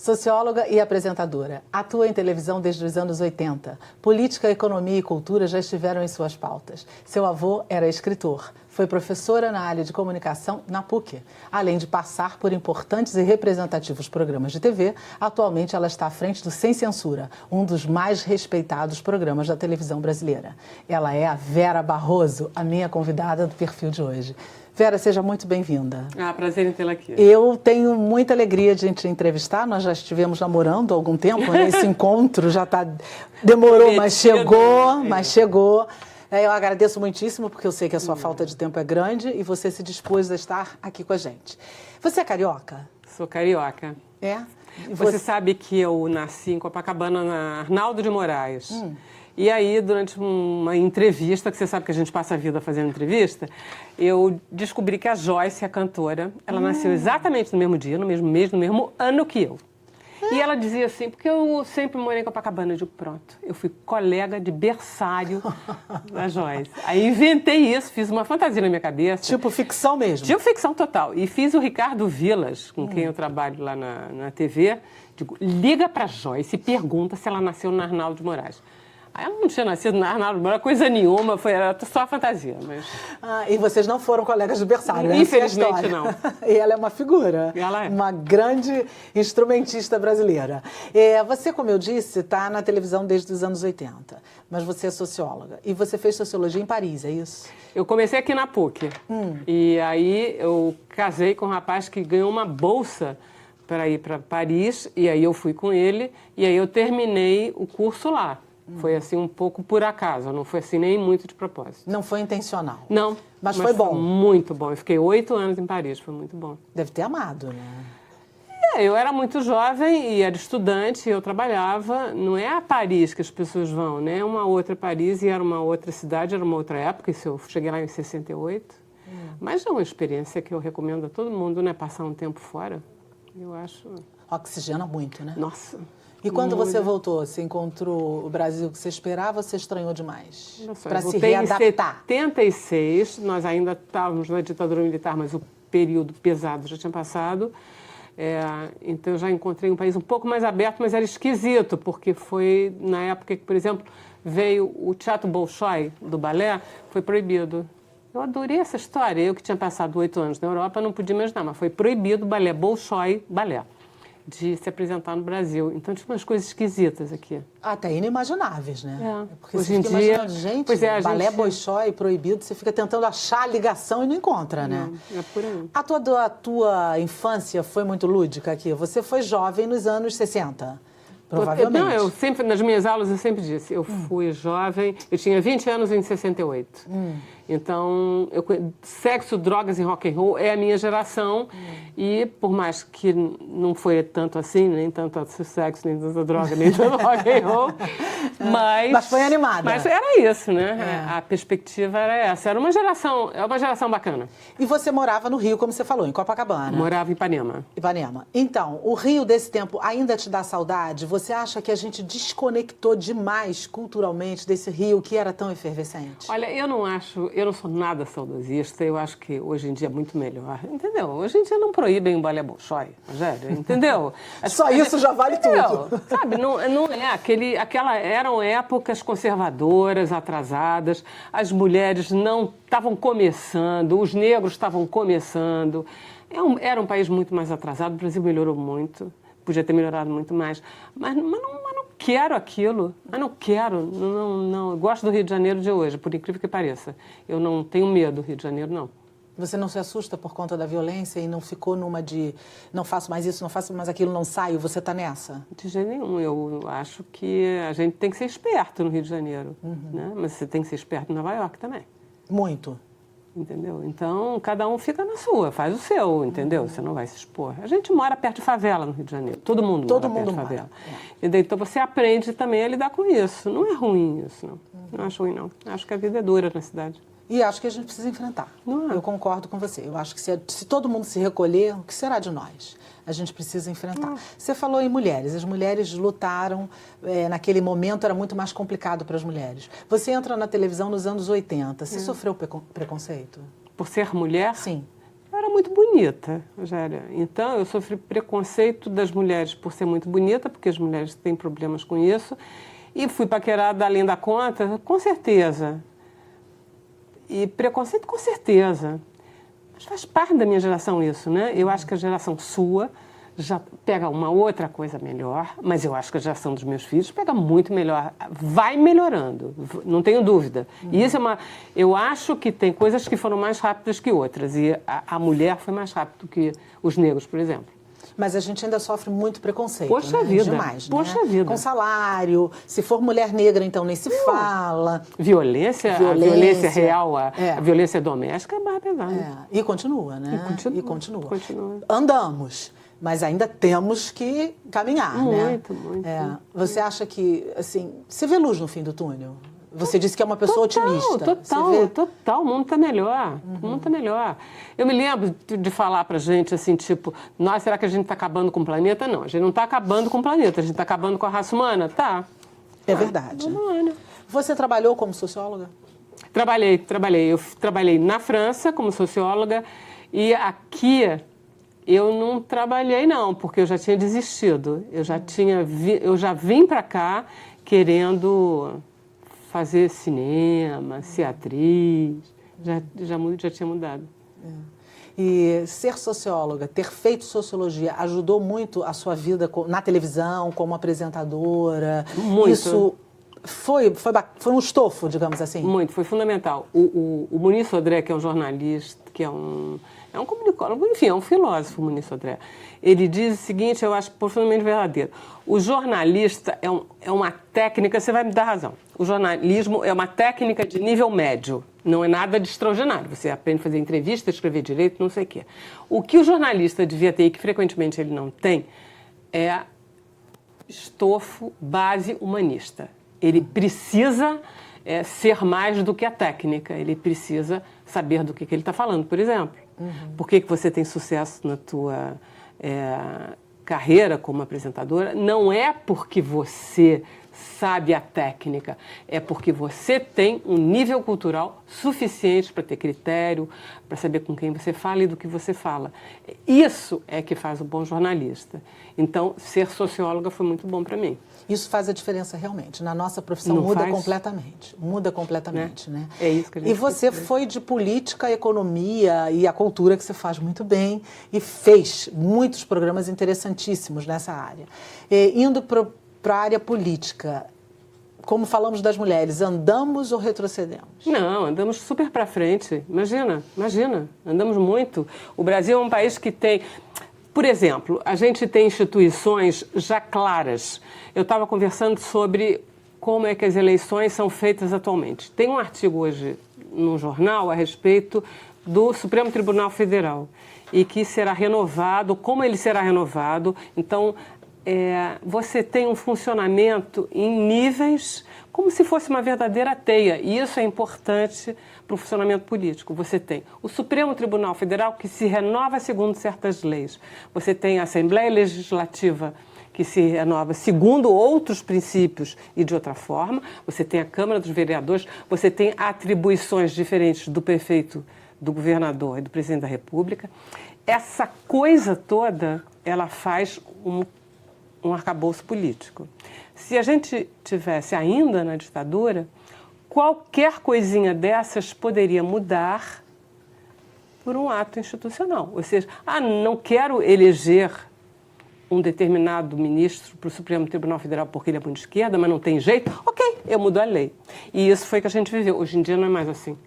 Socióloga e apresentadora. Atua em televisão desde os anos 80. Política, economia e cultura já estiveram em suas pautas. Seu avô era escritor. Foi professora na área de comunicação na PUC. Além de passar por importantes e representativos programas de TV, atualmente ela está à frente do Sem Censura, um dos mais respeitados programas da televisão brasileira. Ela é a Vera Barroso, a minha convidada do perfil de hoje. Vera, seja muito bem-vinda. Prazer em tê-la aqui. Eu tenho muita alegria de te entrevistar. Nós já estivemos namorando há algum tempo, né? Esse encontro já demorou, mas chegou. Eu agradeço muitíssimo, porque eu sei que a sua falta de tempo é grande e você se dispôs a estar aqui com a gente. Você é carioca? Sou carioca. É? Você sabe que eu nasci em Copacabana, na Arnaldo de Moraes. E aí, durante uma entrevista, que você sabe que a gente passa a vida fazendo entrevista, eu descobri que a Joyce, a cantora, ela nasceu exatamente no mesmo dia, no mesmo mês, no mesmo ano que eu. E ela dizia assim, porque eu sempre morei em Copacabana, eu digo, pronto, eu fui colega de berçário da Joyce. Aí inventei isso, fiz uma fantasia na minha cabeça. Tipo ficção mesmo? Tipo ficção total. E fiz o Ricardo Vilas, com quem eu trabalho lá na TV, digo, liga pra Joyce e pergunta se ela nasceu na Arnaldo de Moraes. Aí ela não tinha nascido na Arnaldo de Moraes, coisa nenhuma, era só fantasia. Mas... e vocês não foram colegas de berçário, né? Infelizmente não. E ela é uma figura, ela é uma grande instrumentista brasileira. Você, como eu disse, está na televisão desde os anos 80, mas você é socióloga. E você fez sociologia em Paris, é isso? Eu comecei aqui na PUC. E aí eu casei com um rapaz que ganhou uma bolsa para ir para Paris, e aí eu fui com ele, e aí eu terminei o curso lá. Foi assim um pouco por acaso, não foi assim nem muito de propósito. Não foi intencional? Não. Mas foi bom? Foi muito bom. Eu fiquei 8 anos em Paris, foi muito bom. Deve ter amado, né? Eu era muito jovem e era estudante, eu trabalhava. Não é a Paris que as pessoas vão, né? É uma outra Paris e era uma outra cidade, era uma outra época. Isso eu cheguei lá em 68. Mas é uma experiência que eu recomendo a todo mundo, né? Passar um tempo fora, eu acho... Oxigena muito, né? Nossa... E quando você voltou, você encontrou o Brasil que você esperava ou você estranhou demais? Para se readaptar? Em 76, nós ainda estávamos na ditadura militar, mas o período pesado já tinha passado. Então eu já encontrei um país um pouco mais aberto, mas era esquisito, porque foi na época que, por exemplo, veio o Teatro Bolshoi do balé, foi proibido. Eu adorei essa história. Eu que tinha passado 8 anos na Europa não podia imaginar, mas foi proibido o balé Bolshoi, balé, de se apresentar no Brasil. Então, tinha umas coisas esquisitas aqui. Até inimagináveis, né? Porque hoje você em fica dia, imaginando, gente, balé Bolshoi proibido, você fica tentando achar a ligação e não encontra, né? É por aí. A tua infância foi muito lúdica aqui? Você foi jovem nos anos 60, provavelmente. Não, eu sempre, nas minhas aulas, eu sempre disse, eu fui jovem, eu tinha 20 anos em 68. Então, sexo, drogas e rock and roll é a minha geração. E por mais que não foi tanto assim, nem tanto sexo, nem tanta droga, nem tanto rock and roll, mas foi animada. Mas era isso, né? A perspectiva era essa. Era uma geração bacana. E você morava no Rio, como você falou, em Copacabana. Morava em Ipanema. Ipanema. Então, o Rio desse tempo ainda te dá saudade? Você acha que a gente desconectou demais culturalmente desse Rio que era tão efervescente? Olha, eu não sou nada saudosista, eu acho que hoje em dia é muito melhor, entendeu? Hoje em dia não proíbem o balé Bolshoi, Rogério, entendeu? Só isso já vale tudo. Sabe, não é eram épocas conservadoras, atrasadas, as mulheres não estavam começando, os negros estavam começando, era um país muito mais atrasado, o Brasil melhorou muito, podia ter melhorado muito mais, mas não quero aquilo, eu não quero, não. Eu gosto do Rio de Janeiro de hoje, por incrível que pareça. Eu não tenho medo do Rio de Janeiro, não. Você não se assusta por conta da violência e não ficou numa de não faço mais isso, não faço mais aquilo, não saio, você está nessa? De jeito nenhum. Eu acho que a gente tem que ser esperto no Rio de Janeiro, né? Mas você tem que ser esperto em Nova York também. Muito. Entendeu? Então, cada um fica na sua, faz o seu, entendeu? Você não vai se expor. A gente mora perto de favela no Rio de Janeiro. Todo mundo mora perto de favela. Então, você aprende também a lidar com isso. Não é ruim isso, não. Não acho ruim, não. Acho que a vida é dura na cidade. E acho que a gente precisa enfrentar. Eu concordo com você. Eu acho que se todo mundo se recolher, o que será de nós? A gente precisa enfrentar. Você falou em mulheres. As mulheres lutaram, naquele momento era muito mais complicado para as mulheres. Você entra na televisão nos anos 80. Você sofreu preconceito? Por ser mulher? Sim. Eu era muito bonita, Rogéria. Então, eu sofri preconceito das mulheres por ser muito bonita, porque as mulheres têm problemas com isso. E fui paquerada além da conta, com certeza. E preconceito, com certeza. Mas faz parte da minha geração isso, né? Eu acho que a geração sua já pega uma outra coisa melhor, mas eu acho que a geração dos meus filhos pega muito melhor. Vai melhorando, não tenho dúvida. E isso eu acho que tem coisas que foram mais rápidas que outras. E a mulher foi mais rápida do que os negros, por exemplo. Mas a gente ainda sofre muito preconceito, Poxa né? vida. Demais, Poxa né? vida. Com salário, se for mulher negra, então nem se fala. Violência, a violência real, a violência doméstica é mais pesada. E continua, né? E continua. Andamos, mas ainda temos que caminhar, né? Muito. Você acha que, assim, você vê luz no fim do túnel? Você disse que é uma pessoa otimista. Total. O mundo está melhor. O mundo está melhor. Eu me lembro de falar para a gente, assim, tipo, nós, será que a gente está acabando com o planeta? Não, a gente não está acabando com o planeta, a gente está acabando com a raça humana? Tá. É verdade. Você trabalhou como socióloga? Trabalhei. Eu trabalhei na França como socióloga e aqui eu não trabalhei, não, porque eu já tinha desistido. Eu já vim para cá querendo fazer cinema, ser atriz, já tinha mudado. E ser socióloga, ter feito sociologia, ajudou muito a sua vida na televisão, como apresentadora? Muito. Isso foi um estofo, digamos assim? Muito, foi fundamental. O Muniz Sodré, que é um jornalista, que é um comunicólogo, enfim, é um filósofo, o Muniz Sodré. Ele diz o seguinte, eu acho profundamente verdadeiro. O jornalista é uma técnica, você vai me dar razão. O jornalismo é uma técnica de nível médio, não é nada de extraordinário. Você aprende a fazer entrevista, escrever direito, não sei o quê. O que o jornalista devia ter, e que frequentemente ele não tem, é estofo, base humanista. Ele precisa ser mais do que a técnica, ele precisa saber do que ele está falando, por exemplo. Por que você tem sucesso na tua carreira como apresentadora? Não é porque você sabe a técnica, é porque você tem um nível cultural suficiente para ter critério, para saber com quem você fala e do que você fala. Isso é que faz o bom jornalista. Então, ser socióloga foi muito bom para mim. Isso faz a diferença realmente. Na nossa profissão completamente. Muda completamente, né? É isso que a gente E você foi de política, economia e a cultura, que você faz muito bem, e fez muitos programas interessantíssimos nessa área. Indo para a área política, como falamos das mulheres, andamos ou retrocedemos? Não, andamos super para frente. Imagina, andamos muito. O Brasil é um país que tem... Por exemplo, a gente tem instituições já claras. Eu estava conversando sobre como é que as eleições são feitas atualmente. Tem um artigo hoje num jornal a respeito do Supremo Tribunal Federal e que será renovado, como ele será renovado. Então, você tem um funcionamento em níveis como se fosse uma verdadeira teia. E isso é importante para o funcionamento político. Você tem o Supremo Tribunal Federal, que se renova segundo certas leis. Você tem a Assembleia Legislativa, que se renova segundo outros princípios e de outra forma. Você tem a Câmara dos Vereadores, você tem atribuições diferentes do prefeito, do governador e do presidente da República. Essa coisa toda, ela faz um arcabouço político. Se a gente tivesse ainda na ditadura, qualquer coisinha dessas poderia mudar por um ato institucional. Ou seja, não quero eleger um determinado ministro para o Supremo Tribunal Federal porque ele é muito de esquerda, mas não tem jeito. Ok, eu mudo a lei. E isso foi que a gente viveu. Hoje em dia não é mais assim.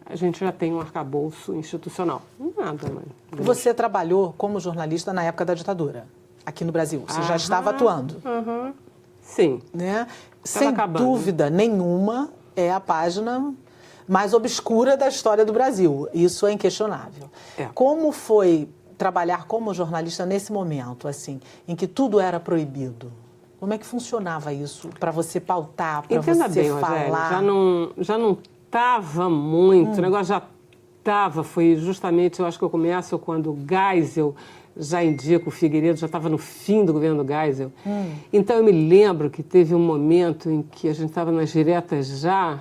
A gente já tem um arcabouço institucional. Nada, mãe. Você trabalhou como jornalista na época da ditadura, aqui no Brasil. Você já estava atuando. Sim. Né? Sem dúvida nenhuma, é a página mais obscura da história do Brasil. Isso é inquestionável. Como foi trabalhar como jornalista nesse momento, assim, em que tudo era proibido? Como é que funcionava isso para você pautar, para você bem, falar? Rogério, já não estava muito, o negócio já estava, foi justamente, eu acho que eu começo quando o Geisel já indica, o Figueiredo já estava no fim do governo do Geisel. Então eu me lembro que teve um momento em que a gente estava nas diretas já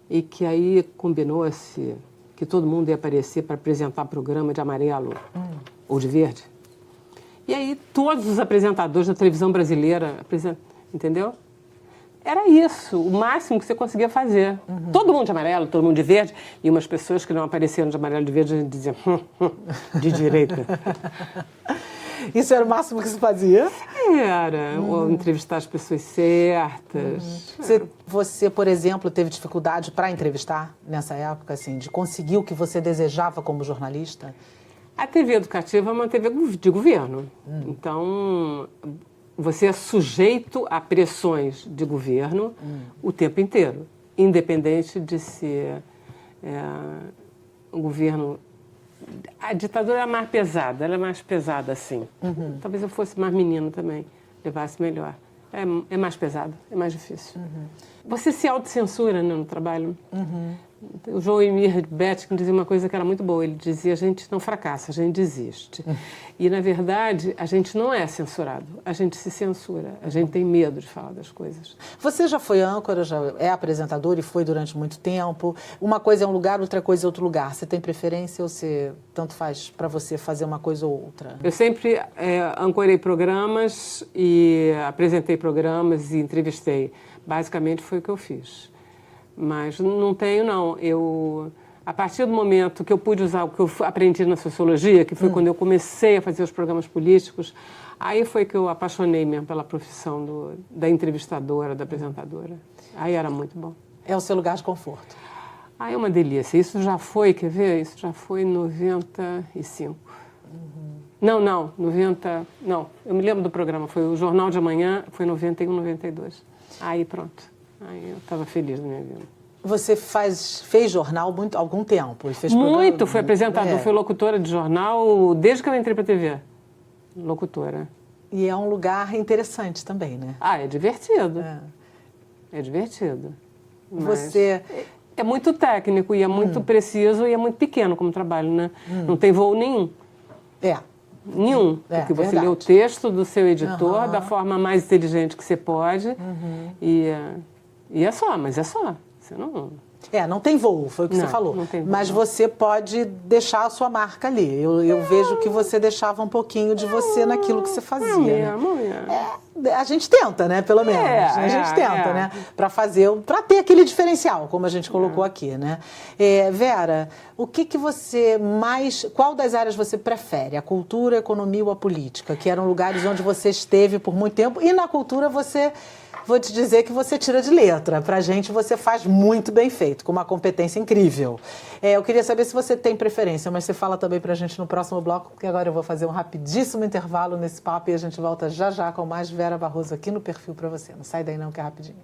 e que aí combinou-se que que todo mundo ia aparecer para apresentar programa de amarelo ou de verde. E aí todos os apresentadores da televisão brasileira, entendeu? Era isso, o máximo que você conseguia fazer. Todo mundo de amarelo, todo mundo de verde, e umas pessoas que não apareceram de amarelo e de verde, a gente dizia, de direita. Isso era o máximo que se fazia? Era, ou entrevistar as pessoas certas. Você, por exemplo, teve dificuldade para entrevistar nessa época, assim, de conseguir o que você desejava como jornalista? A TV educativa é uma TV de governo. Então, você é sujeito a pressões de governo o tempo inteiro, independente de ser um governo... A ditadura é mais pesada, ela é mais pesada, assim. Talvez eu fosse mais menino também, levasse melhor. É mais pesado, é mais difícil. Você se autocensura, né, no trabalho. O João Emir Betkin dizia uma coisa que era muito boa. Ele dizia, a gente não fracassa, a gente desiste. E, na verdade, a gente não é censurado. A gente se censura. A gente tem medo de falar das coisas. Você já foi âncora, já é apresentador e foi durante muito tempo. Uma coisa é um lugar, outra coisa é outro lugar. Você tem preferência ou tanto faz para você fazer uma coisa ou outra? Eu sempre ancorei programas e apresentei programas e entrevistei. Basicamente foi o que eu fiz. Mas não tenho, não. A partir do momento que eu pude usar o que eu aprendi na sociologia, que foi quando eu comecei a fazer os programas políticos, aí foi que eu apaixonei mesmo pela profissão da entrevistadora, da apresentadora. Aí era muito bom. É o seu lugar de conforto? Aí é uma delícia. Isso já foi, quer ver? Isso já foi em 95. Não, 90... Não, eu me lembro do programa. Foi o Jornal de Amanhã, foi 91, 92. Aí pronto. Aí eu estava feliz na minha vida. Você fez jornal algum tempo? E fez muito, fui apresentador, fui locutora de jornal desde que eu entrei para a TV. Locutora. E é um lugar interessante também, né? É divertido. É divertido. Você... É muito técnico e é muito preciso e é muito pequeno como trabalho, né? Não tem voo nenhum. Nenhum. Porque você lê o texto do seu editor da forma mais inteligente que você pode e é só, mas é só. Você não... não tem voo, foi o que você falou. Não tem voo, mas você pode deixar a sua marca ali. Eu vejo que você deixava um pouquinho de você naquilo que você fazia. A gente tenta, né? Pelo menos. A gente tenta, né? Para ter aquele diferencial, como a gente colocou aqui, né? Vera, o que você mais... Qual das áreas você prefere? A cultura, a economia ou a política? Que eram lugares onde você esteve por muito tempo. E na cultura você... Vou te dizer que você tira de letra. Pra gente, você faz muito bem feito, com uma competência incrível. Eu queria saber se você tem preferência, mas você fala também pra gente no próximo bloco, porque agora eu vou fazer um rapidíssimo intervalo nesse papo e a gente volta já já com mais Vera Barroso aqui no Perfil pra você. Não sai daí não, que é rapidinho.